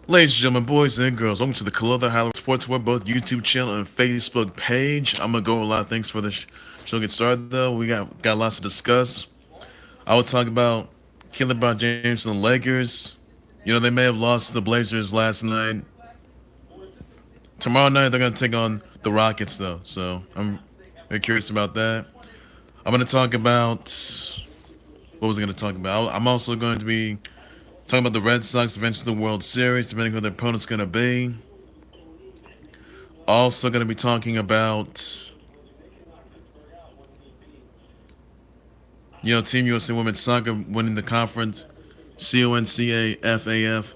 Ladies and gentlemen, boys and girls, welcome to the Khalil Sports World, both YouTube channel and Facebook page. I'm gonna go over a lot of things for this show. Get started though. We got lots to discuss. I will talk about Lebron James and the Lakers. You know, they may have lost to the Blazers last night. Tomorrow night they're gonna take on the Rockets though, so I'm very curious about that. I'm gonna talk about what was I gonna talk about? I'm also going to be talking about the Red Sox eventually the World Series, depending on who their opponent's gonna be. Also going to be talking about, Team USA Women's Soccer winning the conference CONCACAF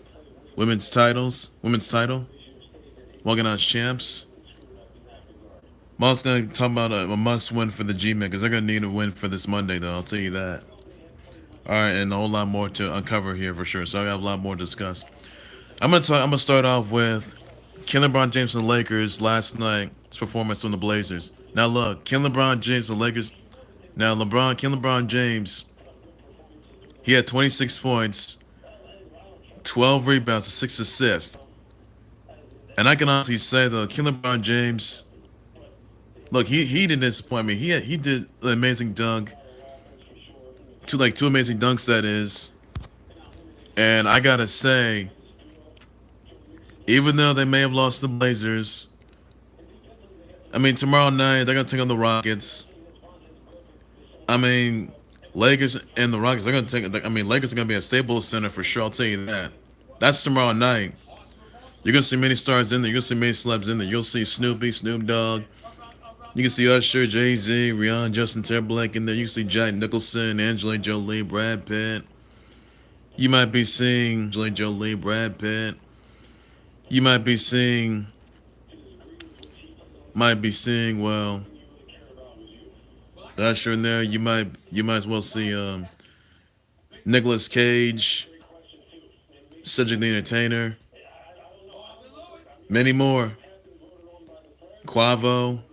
women's title, walking out as champs. I'm also going to talk about a must win for the G-Men because they're going to need a win for this Monday, though. I'll tell you that. All right, and a whole lot more to uncover here for sure. So I have a lot more to discuss. I'm gonna start off with LeBron James and the Lakers last night's performance on the Blazers. Now look, LeBron James and the Lakers. Now LeBron James, he had 26 points, 12 rebounds, and 6 assists. And I can honestly say though, LeBron James, look, he didn't disappoint me. He did an amazing dunk, two amazing dunks that is. And I gotta say, even though they may have lost the Blazers, I mean, tomorrow night they're gonna take on the Rockets. I mean, Lakers and the Rockets, they're gonna take. I mean, Lakers are gonna be a Staples Center for sure. I'll tell you that. That's tomorrow night. You're gonna see many stars in there. You're gonna see many celebs in there. You'll see Snoopy, Snoop Dogg. You can see Usher, Jay Z, Rihanna, Justin Timberlake in there. You can see Jack Nicholson, Angelina Jolie, Brad Pitt. You might be seeing Angelina Jolie, Brad Pitt. You might be seeing well, Usher in there. You might as well see Nicolas Cage, Cedric the Entertainer, many more. Quavo.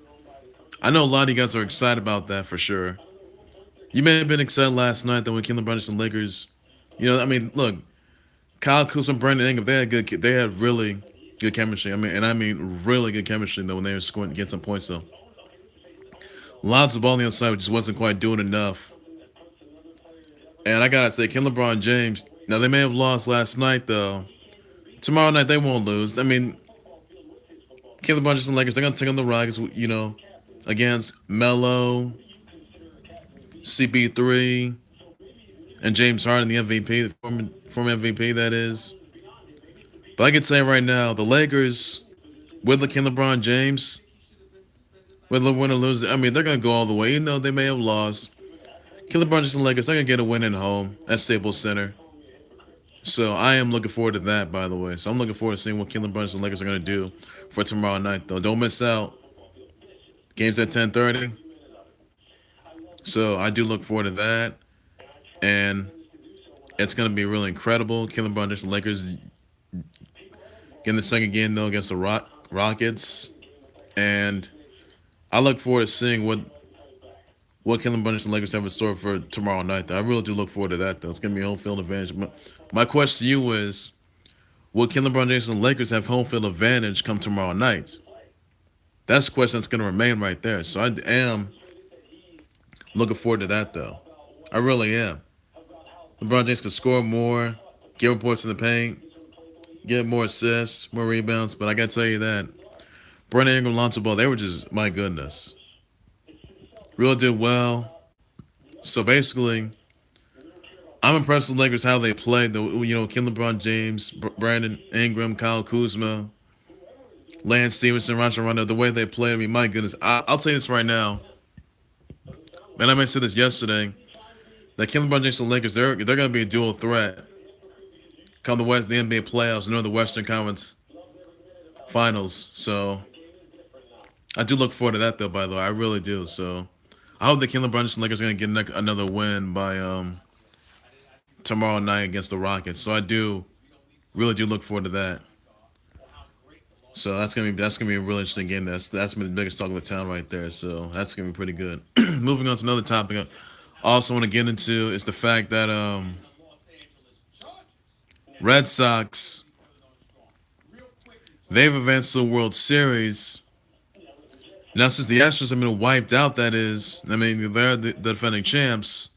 I know a lot of you guys are excited about that for sure. You may have been excited last night that when LeBron and Lakers, I mean, look, Kyle Kuzma, Brandon Ingram, they had really good chemistry. I mean really good chemistry though when they were scoring, get some points though. Lots of ball on the outside, which just wasn't quite doing enough. And I gotta say, LeBron James. Now they may have lost last night though. Tomorrow night they won't lose. I mean, LeBron James and Lakers, they're gonna take on the Rockets. Against Melo, CP3, and James Harden, the MVP, former MVP that is. But I can say right now, the Lakers with LeBron James, whether win or lose, I mean they're gonna go all the way. Even though they may have lost, LeBron James and the Lakers, they're gonna get a win at home at Staples Center. So I am looking forward to that, by the way. So I'm looking forward to seeing what LeBron James and the Lakers are gonna do for tomorrow night, though. Don't miss out. Game's at 10:30. So I do look forward to that. And it's going to be really incredible. LeBron James and Lakers getting the second game, though, against the Rockets. And I look forward to seeing what LeBron James and Lakers have in store for tomorrow night, though. I really do look forward to that, though. It's going to be a home field advantage. My question to you is, will LeBron James and the Lakers have home field advantage come tomorrow night? That's the question that's going to remain right there. So I am looking forward to that, though. I really am. LeBron James could score more, get points in the paint, get more assists, more rebounds. But I got to tell you that Brandon Ingram, Lonzo Ball, they were just, my goodness. Really did well. So basically, I'm impressed with the Lakers, how they played. LeBron James, Brandon Ingram, Kyle Kuzma, Lance Stevenson, Rajon Rondo, the way they played, I mean, my goodness. I'll tell you this right now, and I may say this yesterday, that LeBron James and the Lakers, they're going to be a dual threat come the NBA playoffs, the Western Conference Finals. So I do look forward to that, though, by the way. I really do. So I hope that LeBron James and the Lakers are going to get another win by tomorrow night against the Rockets. So I really do look forward to that. So that's gonna be a really interesting game. That's gonna be the biggest talk of the town right there. So that's gonna be pretty good. Moving on to another topic, I also want to get into is the fact that Red Sox they've advanced to the World Series. Now, since the Astros have been wiped out, that is, I mean, they're the defending champs.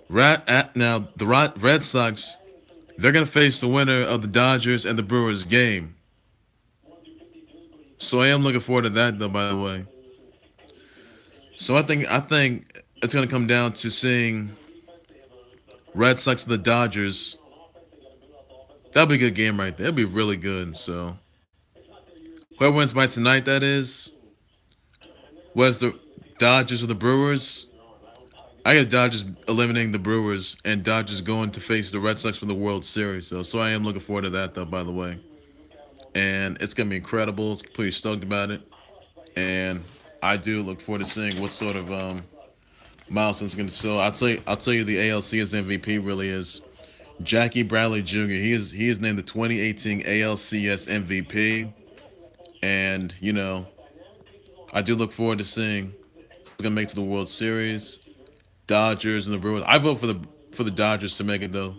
Now, the Red Sox, they're going to face the winner of the Dodgers and the Brewers game. So I am looking forward to that, though, by the way. So I think it's going to come down to seeing Red Sox and the Dodgers. That'll be a good game right there. It'll be really good. So whoever wins by tonight, that is, was the Dodgers or the Brewers. I got Dodgers eliminating the Brewers and Dodgers going to face the Red Sox for the World Series. So I am looking forward to that, though, by the way. And it's gonna be incredible. It's pretty stoked about it. And I do look forward to seeing what sort of milestones going to. So I'll tell you the ALCS MVP really is Jackie Bradley Jr. He is named the 2018 ALCS MVP, and I do look forward to seeing who's gonna make it to the World Series. Dodgers and the Brewers. I vote for the Dodgers to make it though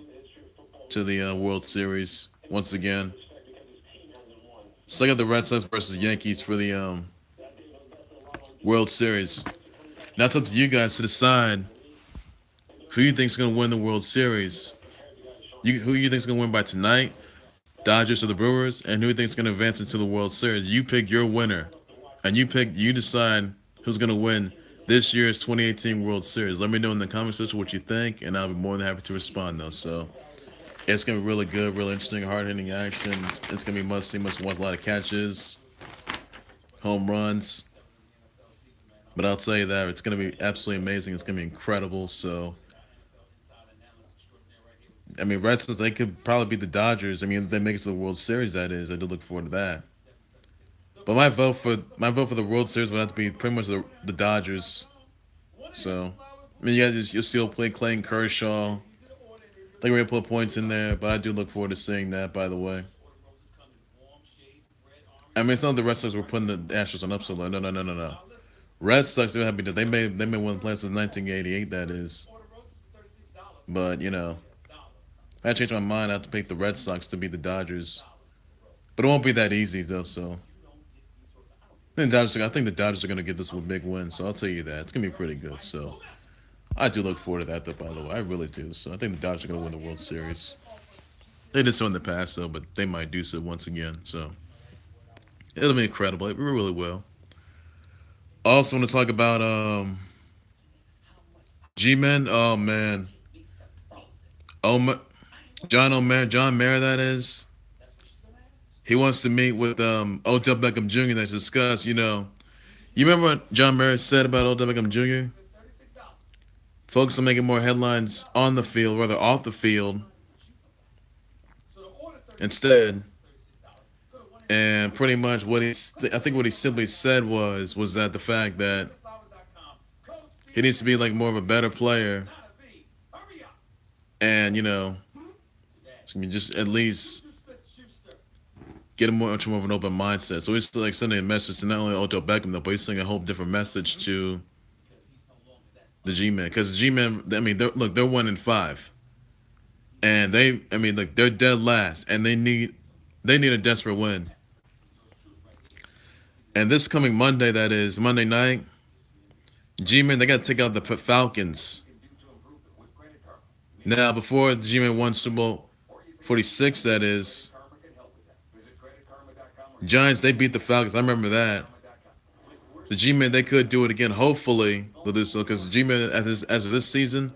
to the World Series once again. So I got the Red Sox versus Yankees for the World Series. Now it's up to you guys to decide who you think's gonna win the World Series. Who you think's gonna win by tonight? Dodgers or the Brewers, and who you think's gonna advance into the World Series? You pick your winner, and you decide who's gonna win this year's 2018 World Series. Let me know in the comment section what you think, and I'll be more than happy to respond though. So it's gonna be really good, really interesting, hard-hitting action. It's gonna be must see, must watch. A lot of catches, home runs. But I'll tell you that it's gonna be absolutely amazing. It's gonna be incredible. So I mean, Red Sox, they could probably beat the Dodgers. I mean, they make it to the World Series. That is, I do look forward to that. But my vote for the World Series would have to be pretty much the Dodgers. So, I mean, you'll still play Clayton Kershaw. They were able to put points in there, but I do look forward to seeing that. By the way, I mean, it's not the Red Sox were putting the Astros on upset. No, no, no, no, no. Red Sox, they're happy that they may win the playoffs since 1988. That is, but I changed my mind. I have to pick the Red Sox to beat the Dodgers, but it won't be that easy though. So I think the Dodgers are going to get this with a big win. So I'll tell you that it's going to be pretty good. So I do look forward to that though. By the way, I really do. So I think the Dodgers are going to win the World Series. They did so in the past though, but they might do so once again. So it'll be incredible. It really will. Also, want to talk about G-Men. Oh man, oh John Mayer. That is. He wants to meet with Odell Beckham Jr. That's discussed. You remember what John Mayer said about Odell Beckham Jr.? Focus on making more headlines on the field, rather off the field, instead. And pretty much I think what he simply said was that the fact that he needs to be like more of a better player, and just at least get a much more of an open mindset. So he's like sending a message to not only Odell Beckham though, but he's sending a whole different message to the G-Men, because the G-Men, I mean, they're 1-5, and they're dead last, and they need a desperate win. And this coming Monday, that is Monday night, G-Men, they got to take out the Falcons. Now, before the G-Men won Super Bowl 46, that is, Giants, they beat the Falcons. I remember that. The G-Men, they could do it again. Hopefully, they'll do so, because the G-Men, as of this season,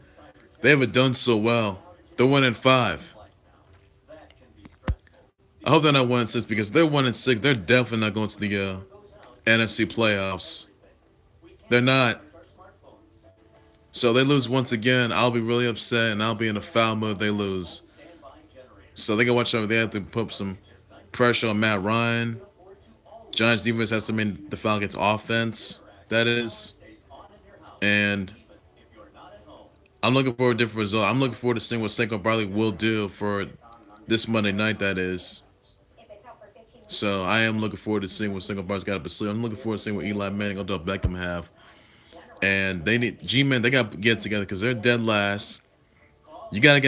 they haven't done so well. They're 1-5. I hope they're not 1-6, because if they're 1-6, they're definitely not going to the NFC playoffs. They're not. So they lose once again, I'll be really upset, and I'll be in a foul mood if they lose. So they can watch out. They have to put some pressure on Matt Ryan. Giants defense has to mean the Falcons offense, that is. And I'm looking for a different result. I'm looking forward to seeing what Saquon Barkley will do for this Monday night, that is. So I am looking forward to seeing what Saquon Barkley's got up his sleeve. I'm looking forward to seeing what Eli Manning, Odell Beckham have. And they need G-Men, they got to get together because they're dead last. You have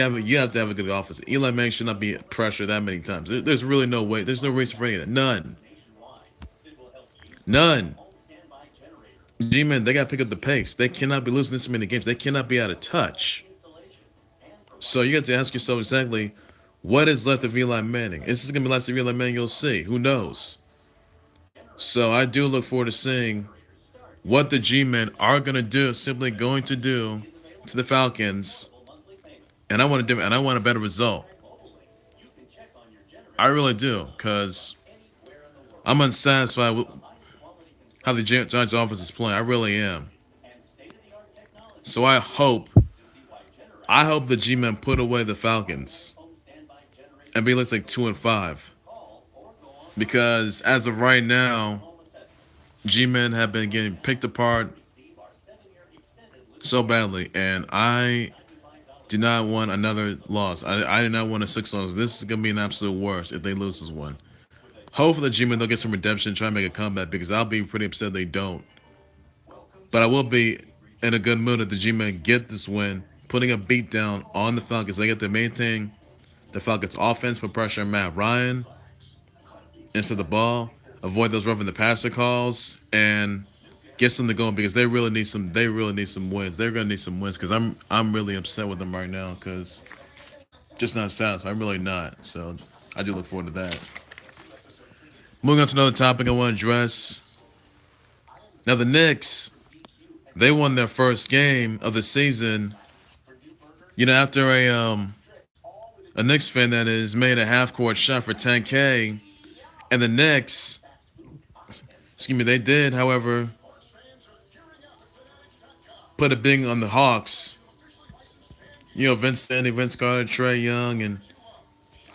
to have a good offense. Eli Manning should not be pressured that many times. There's really no way. There's no reason for any of that. None. None. G-Man, they got to pick up the pace. They cannot be losing this many games. They cannot be out of touch. So you got to ask yourself exactly what is left of Eli Manning. Is this going to be left of Eli Manning? You'll see. Who knows? So I do look forward to seeing what the G-Men are going to do, simply going to do to the Falcons. And I want a better result. I really do, because I'm unsatisfied with how the Giants offense is playing. I really am. So I hope the G-Men put away the Falcons and be at least like 2-5. Because as of right now, G-Men have been getting picked apart so badly, and I do not want another loss. I do not want a 6 loss. This is gonna be an absolute worst if they lose this one. Hopefully, the G-Men they'll get some redemption, try and make a comeback, because I'll be pretty upset if they don't. But I will be in a good mood if the G-Men get this win, putting a beat down on the Falcons. They get to maintain the Falcons' offense, put pressure on Matt Ryan into the ball, avoid those roughing the passer calls, and get something going, because they really need some. They really need some wins. They're gonna need some wins, because I'm really upset with them right now, because just not satisfied. I'm really not. So I do look forward to that. Moving on to another topic I want to address. Now the Knicks, they won their first game of the season. You know, after a Knicks fan that is made a half court shot for 10K, and the Knicks, excuse me, they did, however, put a big on the Hawks. You know, Vince Stanley, Vince Carter, Trey Young, and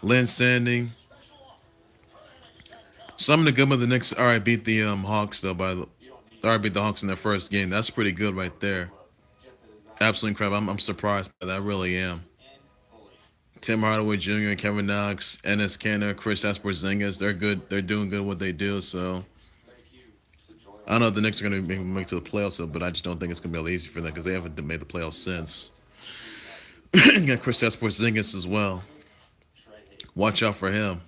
Lynn Sandy. Some of the good of the Knicks already beat the Hawks though. Already beat the Hawks in their first game. That's pretty good right there. Absolutely incredible. I'm surprised by that. I really am. Tim Hardaway Jr. and Kevin Knox, Enes Kanter, Chris Porzingis. They're good. They're doing good what they do. So I don't know if the Knicks are going to make it to the playoffs, but I just don't think it's going to be all easy for them, because they haven't made the playoffs since. You got Chris Porzingis as well. Watch out for him.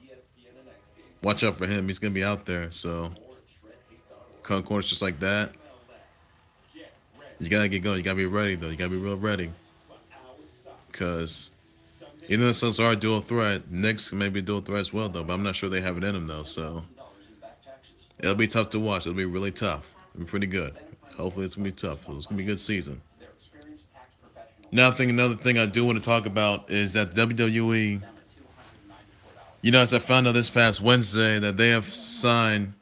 Watch out for him. He's going to be out there. So cut corners just like that. You got to get going. You got to be ready, though. You got to be real ready. Because even though the Suns are a dual threat, Knicks can maybe a dual threat as well, though. But I'm not sure they have it in them, though. So it'll be tough to watch. It'll be really tough. It'll be pretty good. Hopefully it's going to be tough. It's going to be a good season. Now, I think another thing I do want to talk about is that WWE, you know, as I found out this past Wednesday, that they have signed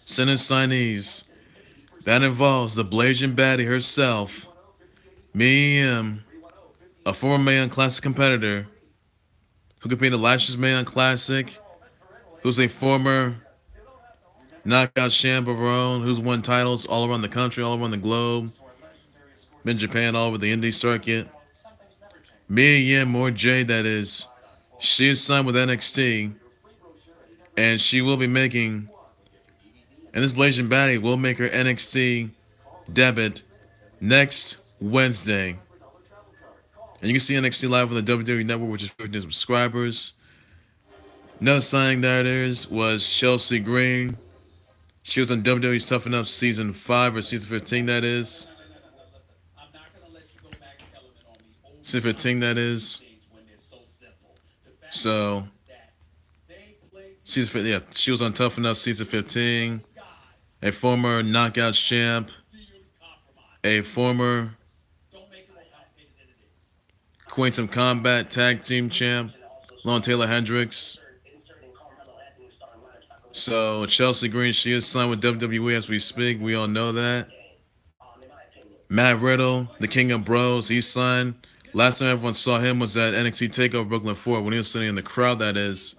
Senate signees. That involves the Blasian Baddie herself, me, a former Mae Young Classic competitor who competed in the last year's Mae Young Classic, who's a former knockout champion, who's won titles all around the country, all around the globe, been in Japan, all over the indie circuit. Mia Yim, or Jade, that is. She is signed with NXT, and she will be making, and this Blasian Baddie will make her NXT debut next Wednesday. And you can see NXT live on the WWE Network, which is 50 subscribers. Another signing that was Chelsea Green. She was on WWE's Tough Enough season 5 or season 15, that is. Season 15, that is. So, yeah, she was on Tough Enough season 15. A former Knockouts champ. A former Queens of Combat Tag Team champ. Lon Taylor Hendricks. So, Chelsea Green, she is signed with WWE as we speak. We all know that. Matt Riddle, the King of Bros, he's signed. Last time everyone saw him was at NXT TakeOver Brooklyn 4 when he was sitting in the crowd, that is.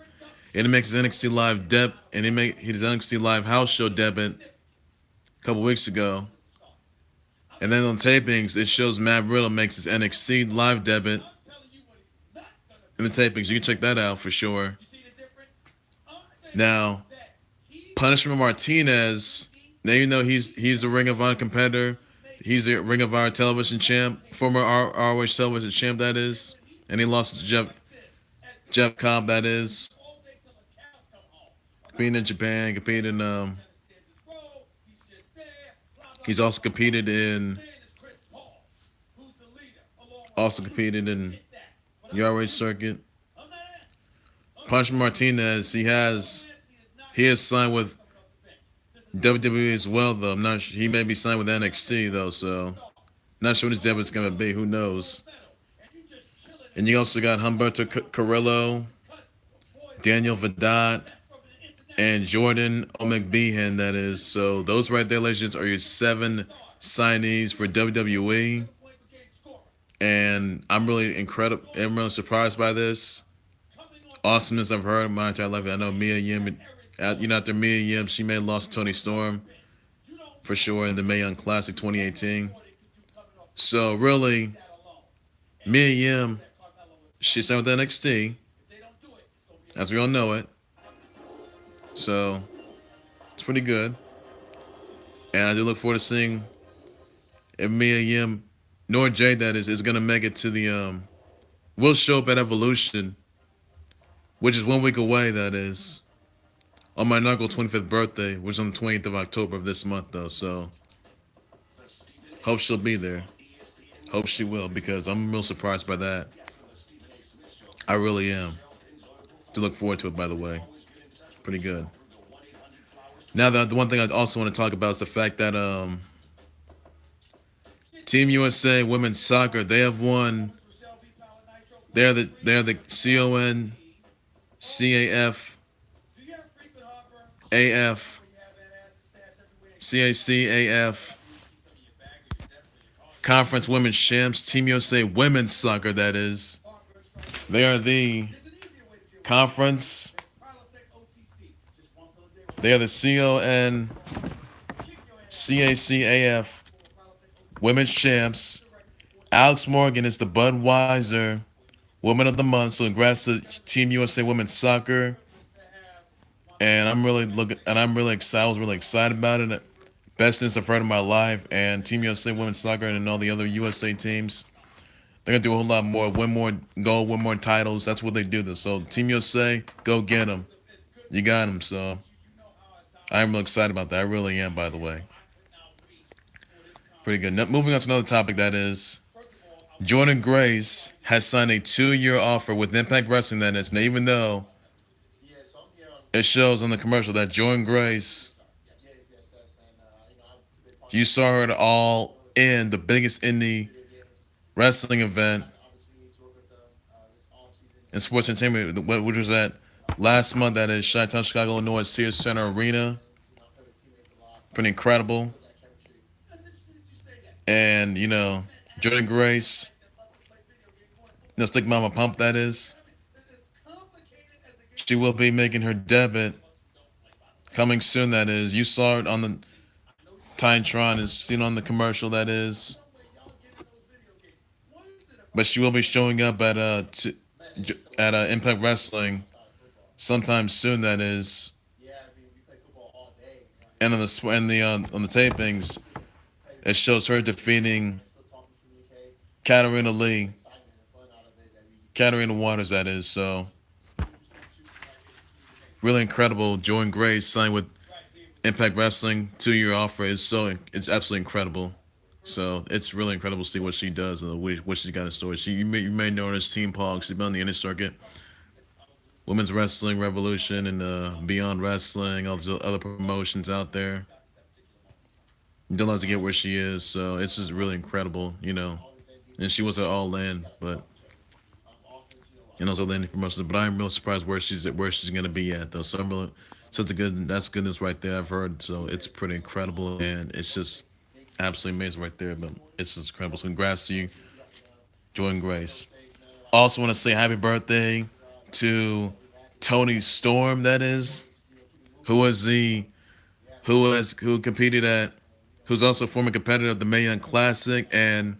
And he makes his NXT Live his NXT Live house show debut a couple weeks ago. And then on tapings, it shows Matt Riddle makes his NXT Live debut in the tapings. You can check that out for sure. Now, Punishment Martinez, now you know he's a Ring of Honor competitor. He's the Ring of Honor television champ, former ROH television champ, that is. And he lost to Jeff Cobb, that is. Competing in Japan, competed in he's also competed in the ROH circuit. Punch Martinez, he is signed with WWE as well, though. I'm not sure, he may be signed with NXT though, so not sure what his debut's gonna be. Who knows? And you also got Humberto Carrillo, Daniel Vidot, and Jordan Omogbehin, that is. So those right there, legends, are your 7 signees for WWE. And I'm really surprised by this. Awesomeness I've heard my entire life. I know Mia Yim, after Mia Yim, she may have lost Tony Storm for sure in the Mae Young Classic 2018. So really, Mia Yim, she signed with NXT, as we all know it. So it's pretty good. And I do look forward to seeing if Mia Yim, nor Jade, that is going to make it to the, will show up at Evolution, which is 1 week away, that is, on my uncle's 25th birthday, which is on the 28th of October of this month, though. So hope she'll be there. Hope she will, because I'm real surprised by that. I really am. To look forward to it, by the way. Pretty good. Now, the one thing I also want to talk about is the fact that Team USA Women's Soccer, they have won. They're the CONCACAF CACAF Conference Women's Champs. Team USA Women's Soccer, that is. They are the conference. They are the CONCACAF Women's Champs. Alex Morgan is the Budweiser Woman of the Month. So congrats to Team USA Women's Soccer. And I'm really excited. I was really excited about it. Best news I've heard in my life. And Team USA Women's Soccer and all the other USA teams, they're gonna do a whole lot more. Win more gold, win more titles. That's what they do. This. So Team USA, go get them. You got them. So I'm real excited about that. I really am, by the way. Pretty good. Now, moving on to another topic, that is, Jordynne Grace has signed a 2-year offer with Impact Wrestling, that is. Now, even though it shows on the commercial that Jordynne Grace, you saw her at All In, the biggest indie wrestling event in sports entertainment, which was at last month, that is, Chi-Town, Chicago, Illinois, Sears Center Arena. Pretty incredible. And, Jordynne Grace, Stick Mama Pump, that is. She will be making her debut coming soon, that is. You saw it on the Titantron, and seen on the commercial, that is. But she will be showing up at Impact Wrestling sometime soon, that is. And on the tapings, it shows her defeating Katarina Waters, that is. So really incredible. Jordynne Grace signed with Impact Wrestling, 2-year offer. It's absolutely incredible. So it's really incredible to see what she does and what she's got in store. You may know her as Team Pog. She's been on the indie circuit, Women's Wrestling Revolution, and Beyond Wrestling, all the other promotions out there. You don't have to get where she is, so it's just really incredible, And she was at All In, but also the indie promotions. But I'm real surprised where she's gonna be at, though. So that's good news right there. I've heard, so it's pretty incredible, and it's just absolutely amazing right there. But it's just incredible. So congrats to you, Jordynne Grace. Also want to say happy birthday to Tony Storm, that is, who's also a former competitor of the Mae Young Classic and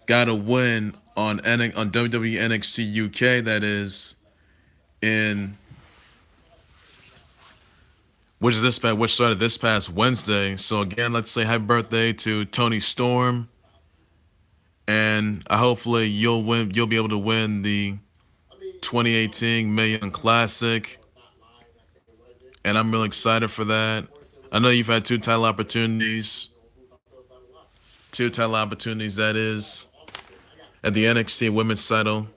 got a win on WWE NXT UK, that is, in which started this past Wednesday. So again, let's say happy birthday to Tony Storm, and hopefully you'll win. You'll be able to win the 2018 Million Classic, and I'm really excited for that. I know you've had two title opportunities that is at the NXT Women's title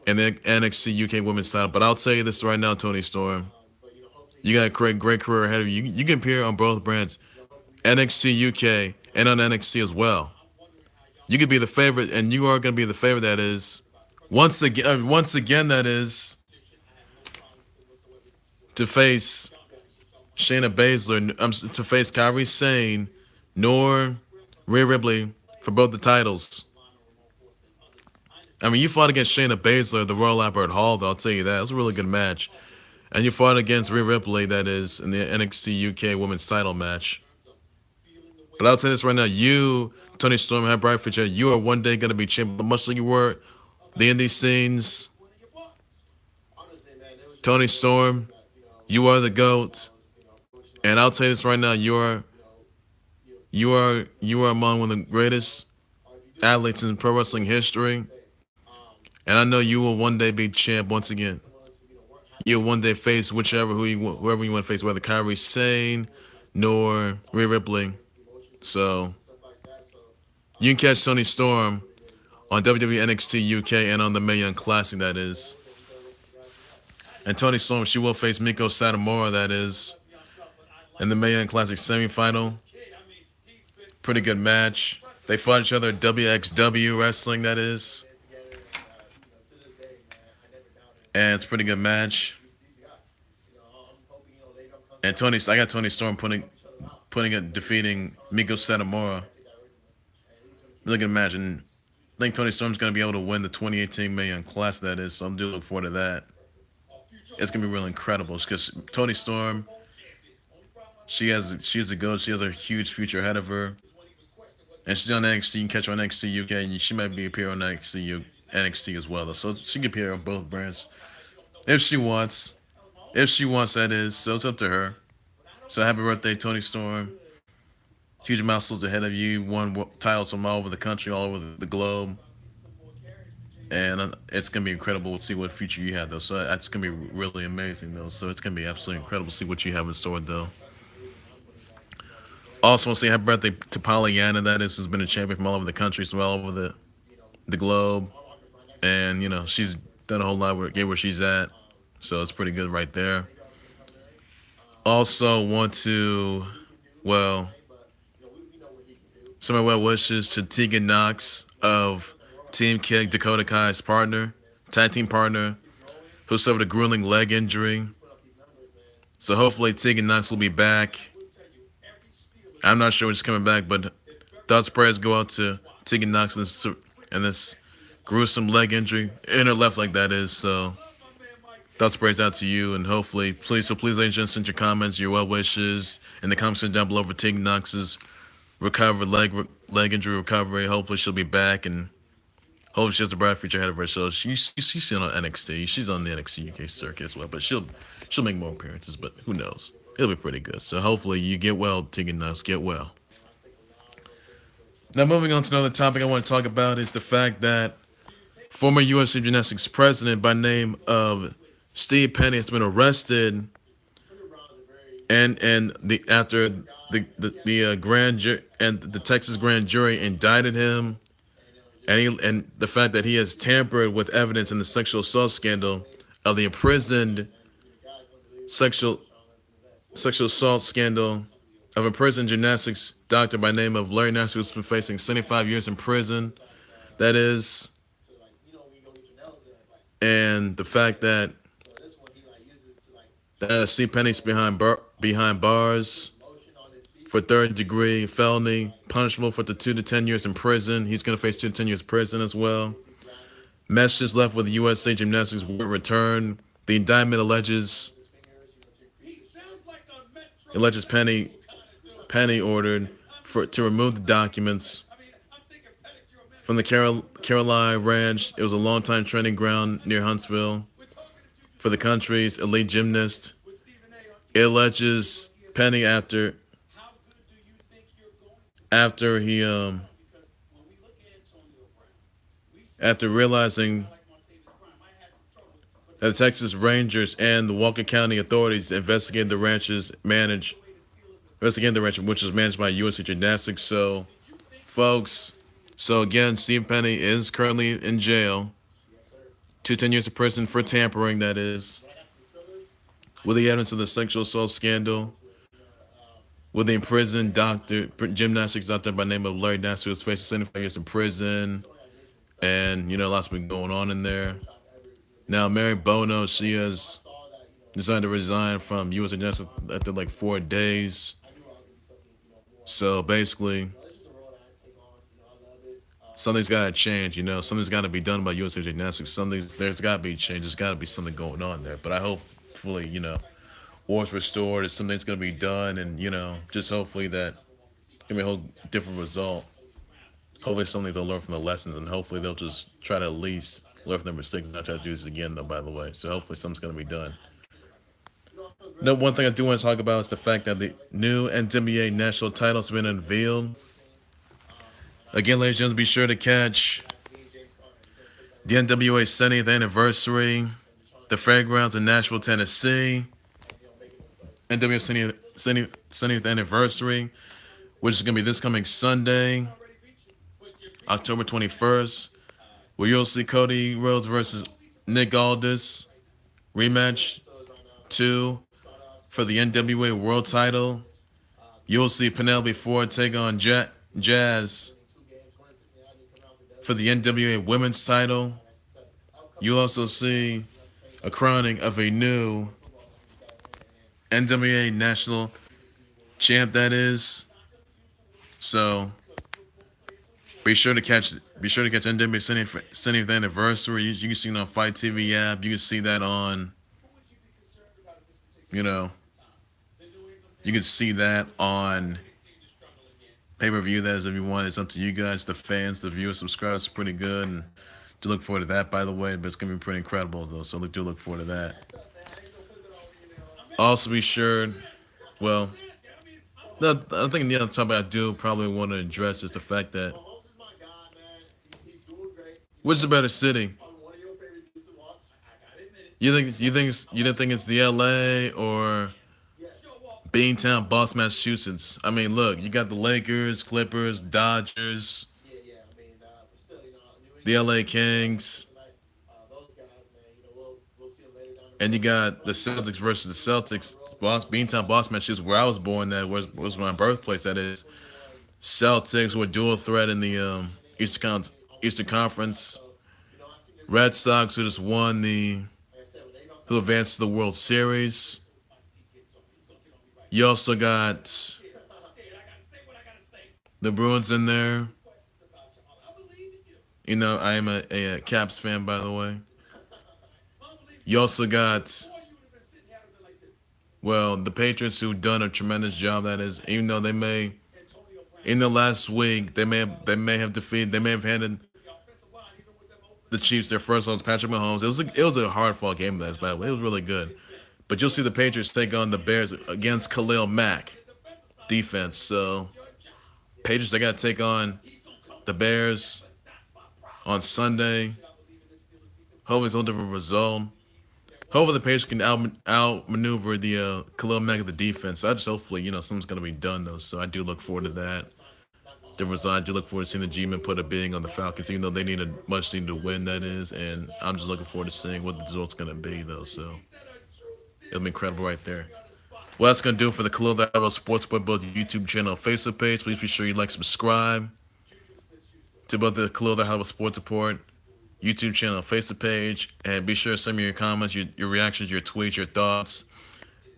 and the NXT UK Women's title. But I'll tell you this right now, Tony Storm, you got a great career ahead of you. You can appear on both brands, NXT UK and on NXT as well. You could be the favorite, and you are going to be the favorite. That is once again, that is to face Shayna Baszler, to face Kairi Sane, nor Rhea Ripley for both the titles. I mean, you fought against Shayna Baszler, the Royal Albert Hall, though, I'll tell you that. It was a really good match. And you fought against Rhea Ripley, that is, in the NXT UK Women's title match. But I'll tell you this right now, you, Tony Storm, have bright future. You are one day going to be champion, much like you were the indie scenes. Tony Storm, you are the GOAT. And I'll tell you this right now, you are among one of the greatest athletes in pro wrestling history. And I know you will one day be champ once again. You'll one day face whoever you want to face, whether Kairi Sane nor Rhea Ripley. So you can catch Tony Storm on WWE NXT UK and on the Mae Young Classic, that is. And Tony Storm, she will face Miko Satomura, that is, in the Mae Young Classic semifinal. Pretty good match. They fought each other at WXW Wrestling, that is. And it's a pretty good match. And I got Tony Storm defeating Miko Satomura. Really good match, and I think Tony Storm's gonna be able to win the 2018 Mae Young Classic, that is. So I'm looking forward to that. It's gonna be really incredible because Tony Storm, she's a GOAT. She has a huge future ahead of her, and she's on NXT. You can catch her on NXT UK, and she might be appear on NXT as well. So she can appear on both brands if she wants. If she wants, that is. So it's up to her. So happy birthday, Tony Storm. Huge milestones ahead of you. Won titles from all over the country, all over the globe. And it's going to be incredible to see what future you have, though. So that's going to be really amazing, though. So it's going to be absolutely incredible to see what you have in store, though. Also, want to say happy birthday to Pollyanna, that is, who's been a champion from all over the country, so all over the globe. And, she's done a whole lot where she's at. So it's pretty good right there. Also want to, some of my well wishes to Tegan Knox of Team Kick, Dakota Kai's tag team partner, who suffered a grueling leg injury. So hopefully Tegan Knox will be back. I'm not sure when she's coming back, but thoughts, prayers go out to Tegan Knox and this gruesome leg injury in her left leg, that is. So thoughts, prayers out to you, and hopefully, please, ladies and gentlemen, send your comments, your well wishes in the comments down below for Tegan Knox's leg injury recovery. Hopefully she'll be back, and hopefully she has a bright future ahead of her. So she's still on NXT. She's on the NXT UK circuit as well, but she'll make more appearances. But who knows? It'll be pretty good. So hopefully you get well, Tegan Knox. Get well. Now moving on to another topic I want to talk about is the fact that former USA Gymnastics president by name of Steve Penny has been arrested, and after the grand jury and the Texas grand jury indicted him, and the fact that he has tampered with evidence in the sexual assault scandal of the imprisoned sexual assault scandal of imprisoned gymnastics doctor by name of Larry Nassar, who's been facing 75 years in prison. That is, and the fact that Steve Penny's behind bars for third-degree felony, punishable for 2 to 10 years in prison. He's going to face 2 to 10 years in prison as well. Messages left with the USA Gymnastics will return. The indictment alleges Penny ordered to remove the documents from the Carrillo Ranch. It was a long-time training ground near Huntsville for the country's elite gymnast. it alleges Penny after he after realizing that the Texas Rangers and the Walker County authorities investigated the ranch, which is managed by USA Gymnastics. So, folks, so again, Steve Penny is currently in jail, 10 years in prison for tampering. That is, with the evidence of the sexual assault scandal, with the imprisoned gymnastics doctor by the name of Larry Nassar, who was facing 75 years in prison, and lots been going on in there. Now, Mary Bono, she has decided to resign from U.S. Justice after like 4 days. So basically, something's got to change. Something's got to be done by USA Gymnastics. There's got to be change. There's got to be something going on there. But I hopefully, order's restored. If something's going to be done, and just hopefully that give me a whole different result. Hopefully, something they'll learn from the lessons, and hopefully they'll just try to at least learn from their mistakes and not try to do this again. Though, by the way, so hopefully something's going to be done. No, one thing I do want to talk about is the fact that the new NWA national title has been unveiled. Again, ladies and gentlemen, be sure to catch the NWA 70th anniversary, the Fairgrounds in Nashville, Tennessee. NWA 70th anniversary, which is going to be this coming Sunday, October 21st, where you'll see Cody Rhodes versus Nick Aldis, rematch 2 for the NWA World Title. You'll see Penelope Ford take on Jazz for the NWA Women's Title. You'll also see a crowning of a new NWA National Champ, that is. So be sure to catch NWA 70th anniversary. You can see it on Fight TV app. You can see that on you can see that on pay-per-view. That is, if you want. It's up to you guys, the fans, the viewers, subscribers. It's pretty good, and to look forward to that, by the way. But it's gonna be pretty incredible, though. So do look forward to that. Also, be sure. Well, I think the other topic I do probably want to address is the fact that which is a better city? You don't think it's the LA or Beantown, Boston, Massachusetts? I mean, look, you got the Lakers, Clippers, Dodgers, the LA Kings, and you got the Celtics versus the Celtics. Beantown, Boston, Massachusetts, where I was born, that was my birthplace. That is, Celtics were dual threat in the Eastern Conference. Red Sox, who advanced to the World Series. You also got the Brewers in there. I am a Caps fan, by the way. You also got, the Patriots, who done a tremendous job. That is, even though they may, in the last week, they may have handed the Chiefs their first loss. Patrick Mahomes. It was a hard fought game, by the way. It was really good. But you'll see the Patriots take on the Bears against Khalil Mack defense. So Patriots, they got to take on the Bears on Sunday. Hopefully it's a little different result. Hopefully the Patriots can outmaneuver the Khalil Mack of the defense. Hopefully, something's going to be done, though. So I do look forward to that. I do look forward to seeing the G-Men put a bidding on the Falcons, even though they need a much needed to win, that is. And I'm just looking forward to seeing what the result's going to be, though. So it'll be incredible right there. Well, that's going to do it for the Khalil the Outlaw Sports Boy, both YouTube channel and Facebook page. Please be sure you like, subscribe to both the Khalil the Outlaw Sports Report YouTube channel and Facebook page. And be sure to send me your comments, your reactions, your tweets, your thoughts.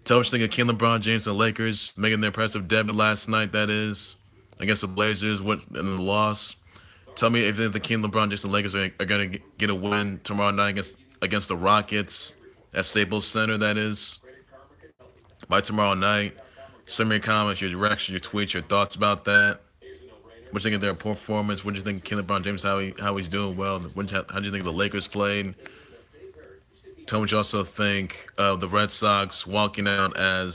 Tell us what you think of Lebron James and the Lakers making their impressive debut last night, that is, against the Blazers and the loss. Tell me if you think the LeBron James and Lakers are going to get a win tomorrow night against the Rockets at Staples Center, that is, by tomorrow night. Send me your comments, your reactions, your tweets, your thoughts about that. What do you think of their performance? What do you think of LeBron James, how he's doing well? How do you think the Lakers played? Tell me what you also think of the Red Sox walking out and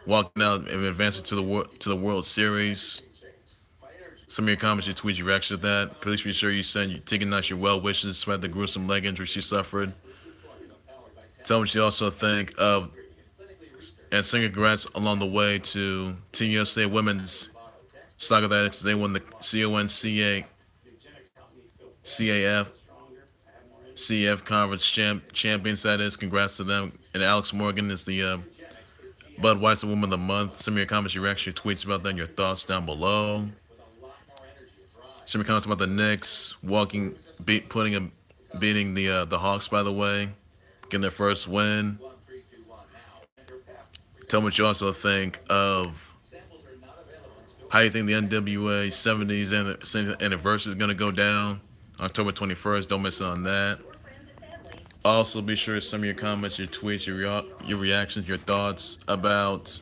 advancing to the World Series. Some of your comments, your tweets, your reaction to that. Please be sure you send you taking out your well wishes despite the gruesome leg injury she suffered. Tell me what you also think of and send congrats along the way to Team USA Women's Soccer Athletics. They won the CAF Conference Champions. That is, congrats to them. And Alex Morgan is the Budweiser Woman of the Month. Send me your comments, your reaction, your tweets about that, and your thoughts down below. Send me comments about the Knicks beating the Hawks. By the way, getting their first win. Tell me what you also think of how you think the NWA 70s anniversary is going to go down October 21st. Don't miss on that. Also, be sure to send me your comments, your tweets, your reactions, your thoughts about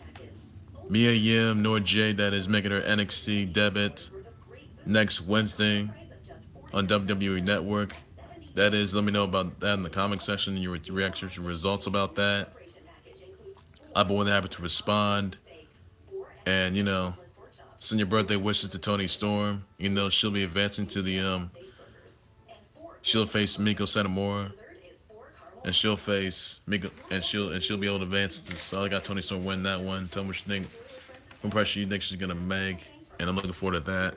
Mia Yim nor Jade that is making her NXT debut next Wednesday on WWE Network. That is, let me know about that in the comment section, your reactions, your results about that. I'll be more than happy to respond. And, send your birthday wishes to Tony Storm. She'll be advancing to the, she'll face Miko Satomura. And she'll face Miko, and she'll be able to advance. So I got Tony Storm win that one. Tell me what you think. What impression you think she's going to make. And I'm looking forward to that.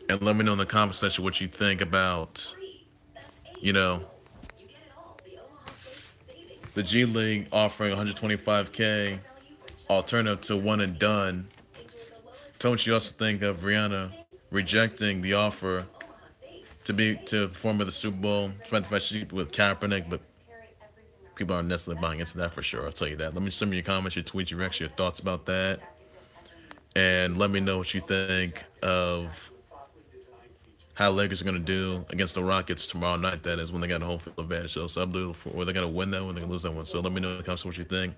And let me know in the comment section what you think about, the G League offering 125K alternative to one and done. Tell me what you also think of Rihanna rejecting the offer to perform at the Super Bowl. Despite the fact she's with Kaepernick, but people aren't necessarily buying into that for sure. I'll tell you that. Let me send me your comments, your tweets, your reactions, your thoughts about that, and let me know what you think of how Lakers are going to do against the Rockets tomorrow night. That is when they got a home field advantage. So I believe or they're going to win that one, they're going to lose that one. So let me know in the comments what you think.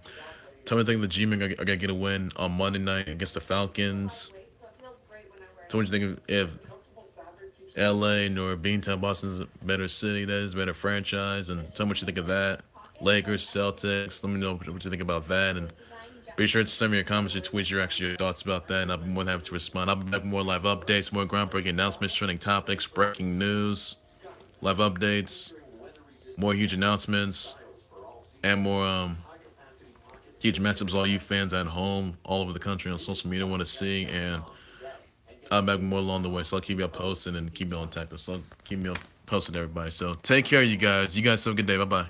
Tell me the thing the G-Men are going to get a win on Monday night against the Falcons. Tell me what you think if LA nor Beantown Boston's a better city, that is a better franchise, and tell me what you think of that. Lakers, Celtics, let me know what you think about that, and be sure to send me your comments, your tweets, your thoughts about that, and I'll be more than happy to respond. I'll be back with more live updates, more groundbreaking announcements, trending topics, breaking news, live updates, more huge announcements, and more huge matchups all you fans at home, all over the country, on social media want to see, and I'll be back with more along the way, so I'll keep you posted and keep you on tactics. So keep me posted, everybody. So take care, you guys. You guys have a good day. Bye-bye.